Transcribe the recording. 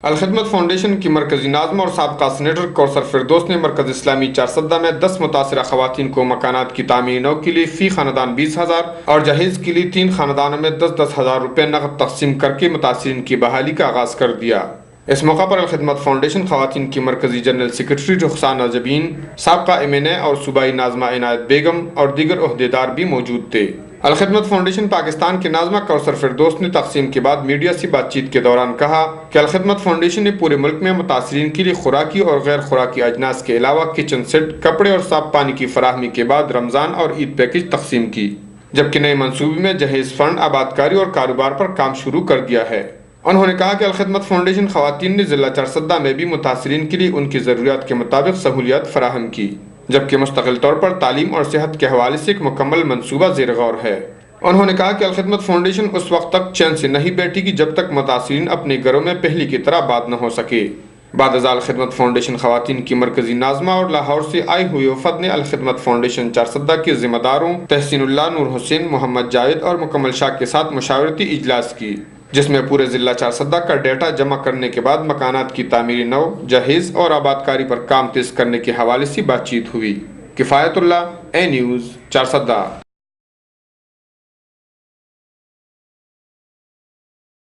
Al-Khidmat foundation کی مرکزی ناظمہ اور سابقہ سینیٹر کوثر فردوس نے مرکز اسلامی چارسدہ میں 10 متاثرہ خواتین کو مکانات کی تعمیر نو کے لیے فی خاندان 20,000 اور جہیز کے لیے 3 خاندانوں میں 10,000 روپے نقد تقسیم کر کے متاثرین کی بحالی کا آغاز کر دیا۔ اس موقع پر الخدمت فاؤنڈیشن خواتین کی مرکزی جنرل سیکرٹری رخسانہ جبین، سابقہ MNA اور صوبائی ناظمہ عنایت بیگم اور دیگر عہدیدار بھی موجود تھے۔ الخدمت فاؤنڈیشن پاکستان کے ناظمہ کوثر فردوس نے تقسیم کے بعد میڈیا سے بات چیت کے دوران کہا کہ الخدمت فاؤنڈیشن نے پورے ملک میں متاثرین کے لیے خوراکی اور غیر خوراکی اجناس کے علاوہ کچن سیٹ، کپڑے اور صاف پانی کی فراہمی کے بعد رمضان اور عید پیکج تقسیم کی، جبکہ نئے منصوبے میں جہیز فنڈ، آبادکاری اور کاروبار پر کام شروع کر دیا ہے۔ انہوں نے کہا کہ الخدمت فاؤنڈیشن خواتین نے ضلع چارسدہ میں بھی متاثرین کے لیے ان کی ضروریات کے مطابق سہولیات فراہم کی، جبکہ مستقل طور پر تعلیم اور صحت کے حوالے سے ایک مکمل منصوبہ زیر غور ہے۔ انہوں نے کہا کہ الخدمت فاؤنڈیشن اس وقت تک چین سے نہیں بیٹھے گی جب تک متاثرین اپنے گھروں میں پہلے کی طرح آباد نہ ہو سکے۔ بعد ازاں الخدمت فاؤنڈیشن خواتین کی مرکزی ناظمہ اور لاہور سے آئے ہوئے وفد نے الخدمت فاؤنڈیشن چارسدہ کے ذمہ داروں تحسین اللہ، نور حسین، محمد جاوید اور مکمل شاہ کے ساتھ مشاورتی اجلاس کی، جس میں پورے ضلع چارسدہ کا ڈیٹا جمع کرنے کے بعد مکانات کی تعمیر نو، جہیز اور آبادکاری پر کام تیز کرنے کے حوالے سے بات چیت ہوئی۔ کفایت اللہ، اے نیوز، چارسدہ۔